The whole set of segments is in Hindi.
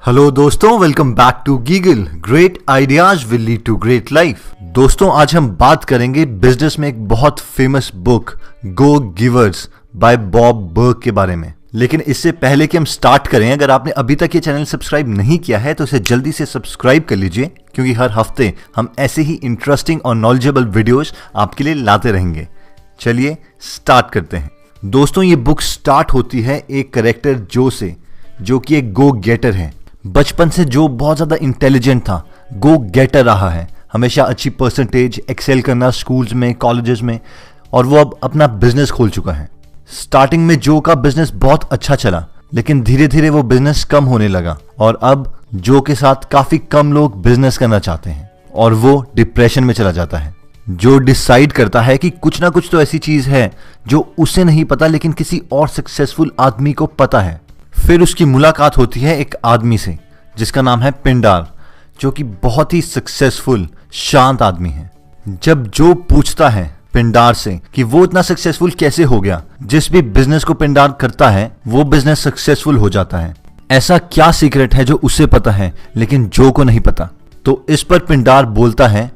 हेलो दोस्तों, welcome back to Geegle. Great ideas will lead to great life. दोस्तों, आज हम बात करेंगे बिजनेस में एक बहुत famous book go givers by Bob Burg के बारे में। लेकिन इससे पहले कि हम स्टार्ट करें, अगर आपने अभी तक ये चैनल सब्सक्राइब नहीं किया है तो इसे जल्दी से सब्सक्राइब कर लीजिए, क्योंकि हर हफ्ते हम ऐसे ही इंटरेस्टिंग और नॉलेजेबल वीडियोस आपके लिए लाते रहेंगे। चलिए स्टार्ट करते हैं। दोस्तों, ये बुक स्टार्ट होती है एक कैरेक्टर जो से, जो कि एक गो गेटर है। बचपन से जो बहुत ज्यादा इंटेलिजेंट था, गो गेटर रहा है, हमेशा अच्छी परसेंटेज, एक्सेल करना स्कूल्स में, कॉलेजेस में, और वो अब अपना बिजनेस खोल चुका है। स्टार्टिंग में जो का बिजनेस बहुत अच्छा चला, लेकिन धीरे धीरे वो बिजनेस कम होने लगा और अब जो के साथ काफी कम लोग बिजनेस करना चाहते हैं और वो डिप्रेशन में चला जाता है। जो डिसाइड करता है कि कुछ ना कुछ तो ऐसी चीज है जो उसे नहीं पता लेकिन किसी और सक्सेसफुल आदमी को पता है। फिर उसकी मुलाकात होती है एक आदमी से जिसका नाम है पिंडार, जो कि बहुत ही सक्सेसफुल शांत आदमी है। जब जो पूछता है पिंडार से कि वो इतना सक्सेसफुल कैसे हो गया, जिस भी बिजनेस को पिंडार करता है वो बिजनेस सक्सेसफुल हो जाता है। ऐसा क्या सीक्रेट है जो उसे पता है लेकिन जो को नहीं पता? तो इस पर पिंडार बोलता है,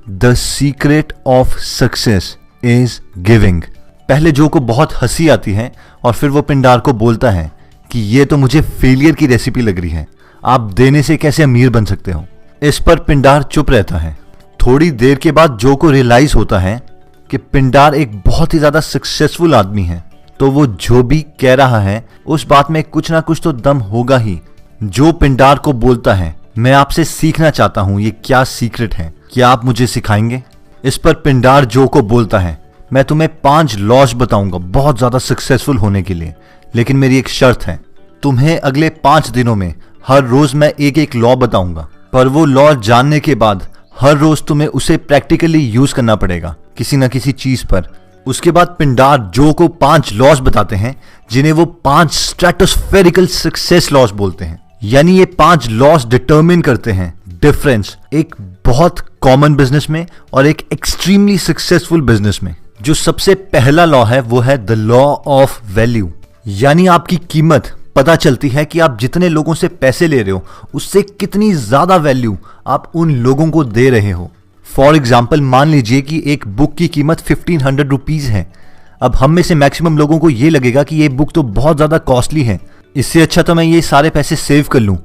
the secret of success is giving. पहले जो को बहुत हंसी आती है और फिर वो पिंडार को बोलता है कि ये तो मुझे फेलियर की रेसिपी लग रही है, आप देने से कैसे अमीर बन सकते हो। इस पर पिंडार चुप रहता है। थोड़ी देर के बाद जो को रियलाइज होता है कि पिंडार एक बहुत ही ज्यादा सक्सेसफुल आदमी है, तो वो जो भी कह रहा है उस बात में कुछ ना कुछ तो दम होगा ही। जो पिंडार को बोलता है, मैं आपसे सीखना चाहता हूं, ये क्या सीक्रेट है, क्या आप मुझे सिखाएंगे? इस पर पिंडार जो को बोलता है, मैं तुम्हें 5 लॉज बताऊंगा बहुत ज्यादा सक्सेसफुल होने के लिए, लेकिन मेरी एक शर्त है, तुम्हें अगले 5 दिनों में हर रोज मैं एक एक लॉ बताऊंगा, पर वो लॉ जानने के बाद हर रोज तुम्हें उसे प्रैक्टिकली यूज करना पड़ेगा किसी ना किसी चीज पर। उसके बाद पिंडार जो को 5 लॉज बताते हैं जिन्हें वो 5 स्ट्रेटोस्फेरिकल सक्सेस लॉज बोलते हैं। यानी ये 5 लॉज डिटरमिन करते हैं डिफरेंस एक बहुत कॉमन बिजनेस में और एक एक्सट्रीमली सक्सेसफुल बिजनेस में। जो सबसे पहला लॉ है वो है द लॉ ऑफ वैल्यू। यानी आपकी कीमत पता चलती है कि आप जितने लोगों से पैसे ले रहे हो उससे कितनी ज्यादा वैल्यू आप उन लोगों को दे रहे हो। फॉर एग्जाम्पल, मान लीजिए कि एक बुक की कीमत 1500 रुपीज है। अब हम में से मैक्सिमम लोगों को ये लगेगा कि ये बुक तो बहुत ज्यादा कॉस्टली है, इससे अच्छा तो मैं ये सारे पैसे सेव कर लूं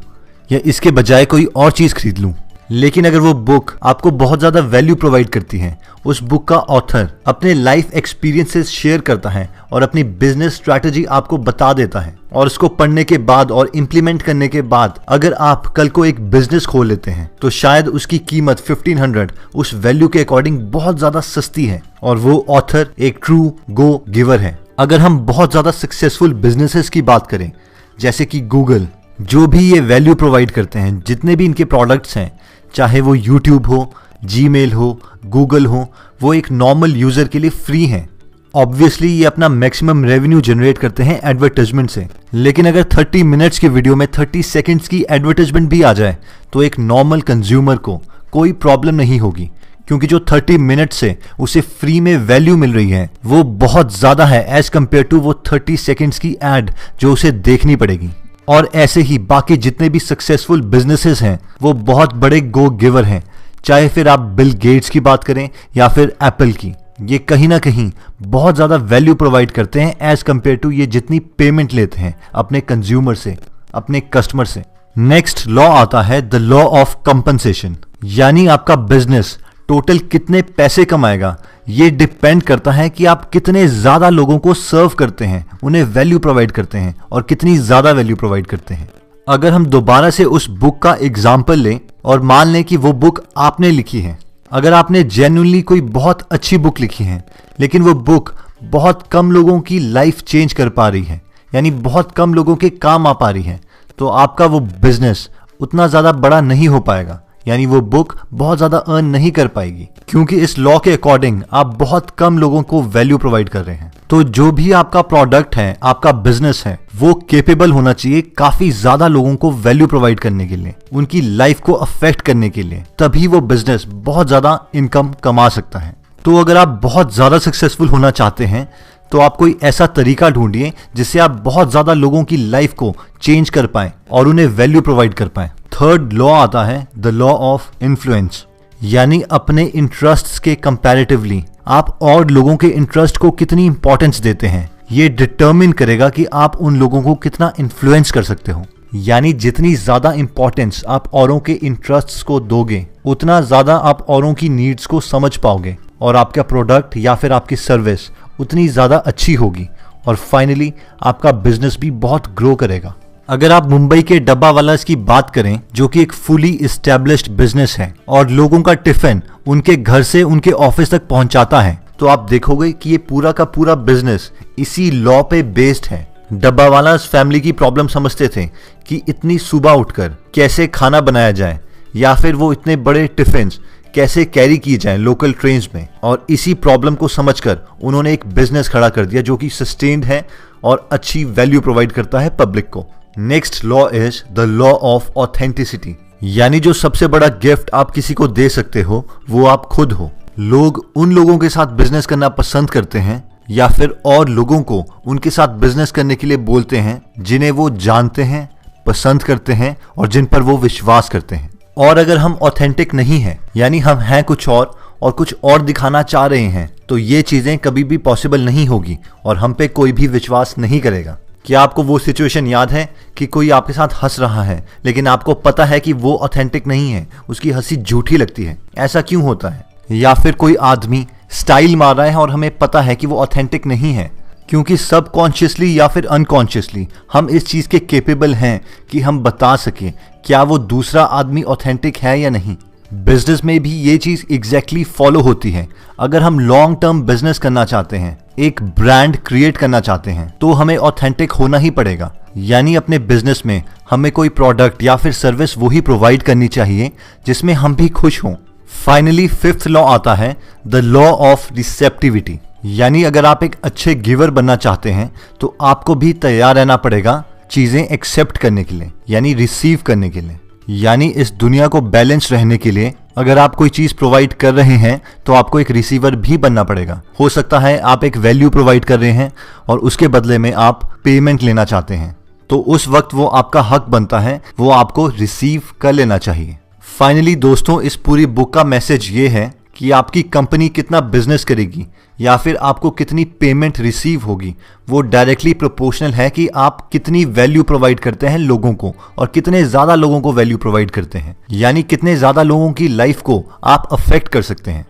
या इसके बजाय कोई और चीज खरीद लूं। लेकिन अगर वो बुक आपको बहुत ज्यादा वैल्यू प्रोवाइड करती है, उस बुक का ऑथर अपने लाइफ एक्सपीरियंसेस शेयर करता है और अपनी बिजनेस स्ट्रैटेजी आपको बता देता है, और उसको पढ़ने के बाद और इंप्लीमेंट करने के बाद अगर आप कल को एक बिजनेस खोल लेते हैं तो शायद उसकी कीमत 1500 उस वैल्यू के अकॉर्डिंग बहुत ज्यादा सस्ती है, और वो ऑथर एक ट्रू गो गिवर है। अगर हम बहुत ज्यादा सक्सेसफुल बिजनेसेस की बात करें, जैसे कि गूगल, जो भी ये वैल्यू प्रोवाइड करते हैं, जितने भी इनके प्रोडक्ट्स हैं, चाहे वो यूट्यूब हो, जीमेल हो, गूगल हो, वो एक नॉर्मल यूजर के लिए फ्री हैं। ऑब्वियसली ये अपना मैक्सिमम रेवेन्यू जनरेट करते हैं एडवर्टाइजमेंट से, लेकिन अगर 30 मिनट्स के वीडियो में 30 सेकंड्स की एडवर्टाइजमेंट भी आ जाए तो एक नॉर्मल कंज्यूमर को कोई प्रॉब्लम नहीं होगी, क्योंकि जो 30 मिनट से उसे फ्री में वैल्यू मिल रही है वो बहुत ज्यादा है एज कंपेयर टू वो 30 सेकंड्स की एड जो उसे देखनी पड़ेगी। और ऐसे ही बाकी जितने भी सक्सेसफुल बिजनेसेस हैं वो बहुत बड़े गो गिवर हैं, चाहे फिर आप बिल गेट्स की बात करें या फिर एप्पल की। ये कहीं ना कहीं बहुत ज्यादा वैल्यू प्रोवाइड करते हैं एज कंपेयर टू ये जितनी पेमेंट लेते हैं अपने कंज्यूमर से, अपने कस्टमर से। नेक्स्ट लॉ आता है द लॉ ऑफ कंपनसेशन। यानी आपका बिजनेस टोटल कितने पैसे कमाएगा ये डिपेंड करता है कि आप कितने ज्यादा लोगों को सर्व करते हैं, उन्हें वैल्यू प्रोवाइड करते हैं और कितनी ज्यादा वैल्यू प्रोवाइड करते हैं। अगर हम दोबारा से उस बुक का एग्जाम्पल लें और मान लें कि वो बुक आपने लिखी है, अगर आपने जेन्युइनली कोई बहुत अच्छी बुक लिखी है लेकिन वो बुक बहुत कम लोगों की लाइफ चेंज कर पा रही है, यानी बहुत कम लोगों के काम आ पा रही है, तो आपका वो बिजनेस उतना ज्यादा बड़ा नहीं हो पाएगा, यानी वो बुक बहुत ज्यादा अर्न नहीं कर पाएगी, क्योंकि इस लॉ के अकॉर्डिंग आप बहुत कम लोगों को वैल्यू प्रोवाइड कर रहे हैं। तो जो भी आपका प्रोडक्ट है, आपका बिजनेस है, वो केपेबल होना चाहिए काफी ज्यादा लोगों को वैल्यू प्रोवाइड करने के लिए, उनकी लाइफ को अफेक्ट करने के लिए, तभी वो बिजनेस बहुत ज्यादा इनकम कमा सकता है। तो अगर आप बहुत ज्यादा सक्सेसफुल होना चाहते हैं तो आप कोई ऐसा तरीका ढूंढिए जिससे आप बहुत ज्यादा लोगों की लाइफ को चेंज कर पाएं और उन्हें वैल्यू प्रोवाइड कर पाएं। थर्ड लॉ आता है द लॉ ऑफ इन्फ्लुएंस, यानी अपने इंटरेस्ट्स के कंपैरेटिवली आप और लोगों के इंटरेस्ट को कितनी इंपॉर्टेंस देते हैं। ये डिटर्मिन करेगा कि आप उन लोगों को कितना इन्फ्लुएंस कर सकते हो। यानी जितनी ज्यादा इंपॉर्टेंस आप औरों के इंटरेस्ट्स को दोगे उतना ज्यादा आप औरों की नीड्स को समझ पाओगे और आपका प्रोडक्ट या फिर आपकी सर्विस उतनी ज्यादा अच्छी होगी और फाइनली आपका बिजनेस भी बहुत ग्रो करेगा। अगर आप मुंबई के डब्बा वालास की बात करें जो कि एक फुली एस्टेब्लिश्ड बिजनेस है और लोगों का टिफिन उनके घर से उनके ऑफिस तक पहुंचाता है, तो आप देखोगे कि ये पूरा का पूरा बिजनेस इसी लॉ पे बेस्ड है। डब्बा वालास फैमिली की प्रॉब्लम समझते थे कि इतनी सुबह उठकर कैसे खाना बनाया जाए या फिर वो इतने बड़े टिफिन कैसे कैरी किए जाएं लोकल ट्रेन्स में, और इसी प्रॉब्लम को समझकर उन्होंने एक बिजनेस खड़ा कर दिया जो कि सस्टेन्ड है और अच्छी वैल्यू प्रोवाइड करता है पब्लिक को। Next law is the law of authenticity, यानी जो सबसे बड़ा गिफ्ट आप किसी को दे सकते हो वो आप खुद हो। लोग उन लोगों के साथ बिजनेस करना पसंद करते हैं या फिर और लोगों को उनके साथ बिजनेस करने के लिए बोलते हैं जिन्हें वो जानते हैं, पसंद करते हैं और जिन पर वो विश्वास करते हैं। और अगर हम ऑथेंटिक नहीं हैं, यानी हम हैं कुछ और कुछ और दिखाना चाह रहे हैं, तो ये चीजें कभी भी पॉसिबल नहीं होगी और हम पे कोई भी विश्वास नहीं करेगा। क्या आपको वो सिचुएशन याद है कि कोई आपके साथ हंस रहा है लेकिन आपको पता है कि वो ऑथेंटिक नहीं है, उसकी हंसी झूठी लगती है? ऐसा क्यों होता है? या फिर कोई आदमी स्टाइल मार रहा है और हमें पता है कि वो ऑथेंटिक नहीं है, क्योंकि सबकॉन्शियसली या फिर अनकॉन्शियसली हम इस चीज के केपेबल हैं कि हम बता सकें क्या वो दूसरा आदमी ऑथेंटिक है या नहीं। बिजनेस में भी ये चीज एग्जैक्टली फॉलो होती है। अगर हम लॉन्ग टर्म बिजनेस करना चाहते हैं, एक ब्रांड क्रिएट करना चाहते हैं, तो हमें ऑथेंटिक होना ही पड़ेगा। यानी अपने बिजनेस में हमें कोई प्रोडक्ट या फिर सर्विस वही प्रोवाइड करनी चाहिए जिसमें हम भी खुश हों। फाइनली फिफ्थ लॉ आता है द लॉ ऑफ रिसेप्टिविटी, यानी अगर आप एक अच्छे गिवर बनना चाहते हैं तो आपको भी तैयार रहना पड़ेगा चीजें एक्सेप्ट करने के लिए, यानी रिसीव करने के लिए। यानी इस दुनिया को बैलेंस रहने के लिए अगर आप कोई चीज प्रोवाइड कर रहे हैं तो आपको एक रिसीवर भी बनना पड़ेगा। हो सकता है आप एक वैल्यू प्रोवाइड कर रहे हैं और उसके बदले में आप पेमेंट लेना चाहते हैं, तो उस वक्त वो आपका हक बनता है, वो आपको रिसीव कर लेना चाहिए। फाइनली दोस्तों, इस पूरी बुक का मैसेज ये है कि आपकी कंपनी कितना बिजनेस करेगी या फिर आपको कितनी पेमेंट रिसीव होगी वो डायरेक्टली प्रोपोर्शनल है कि आप कितनी वैल्यू प्रोवाइड करते हैं लोगों को और कितने ज्यादा लोगों को वैल्यू प्रोवाइड करते हैं, यानी कितने ज्यादा लोगों की लाइफ को आप अफेक्ट कर सकते हैं।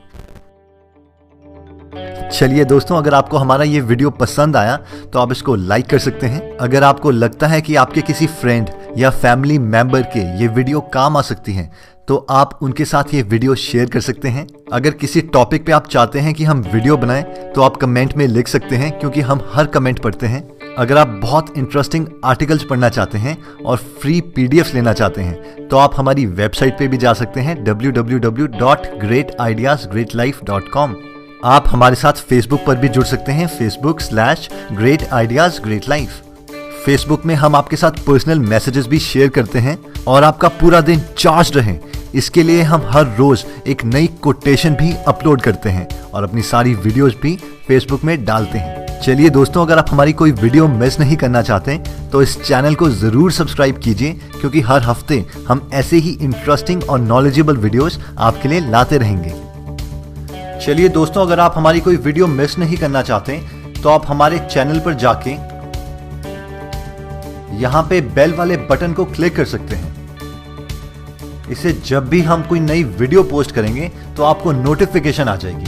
चलिए दोस्तों, अगर आपको हमारा ये वीडियो पसंद आया तो आप इसको लाइक कर सकते हैं। अगर आपको लगता है कि आपके किसी फ्रेंड या फैमिली मेंबर के ये वीडियो काम आ सकती है तो आप उनके साथ ये वीडियो शेयर कर सकते हैं। अगर किसी टॉपिक पे आप चाहते हैं कि हम वीडियो बनाएं तो आप कमेंट में लिख सकते हैं, क्योंकि हम हर कमेंट पढ़ते हैं। अगर आप बहुत इंटरेस्टिंग आर्टिकल्स पढ़ना चाहते हैं और फ्री पीडीएफ्स लेना चाहते हैं तो आप हमारी वेबसाइट पे भी जा सकते हैं www.greatideasgreatlife.com। आप हमारे साथ फेसबुक पर भी जुड़ सकते हैं, facebook/greatideasgreatlife। फेसबुक में हम आपके साथ पर्सनल मैसेजेस भी शेयर करते हैं और आपका पूरा दिन चार्ज रहे इसके लिए हम हर रोज एक नई कोटेशन भी अपलोड करते हैं और अपनी सारी वीडियोस भी फेसबुक में डालते हैं। चलिए दोस्तों, अगर आप हमारी कोई वीडियो मिस नहीं करना चाहते तो इस चैनल को जरूर सब्सक्राइब कीजिए, क्योंकि हर हफ्ते हम ऐसे ही इंटरेस्टिंग और नॉलेजेबल वीडियोस आपके लिए लाते रहेंगे। चलिए दोस्तों, अगर आप हमारी कोई वीडियो मिस नहीं करना चाहते तो आप हमारे चैनल पर जाके यहां पे बेल वाले बटन को क्लिक कर सकते हैं। इससे जब भी हम कोई नई वीडियो पोस्ट करेंगे तो आपको नोटिफिकेशन आ जाएगी।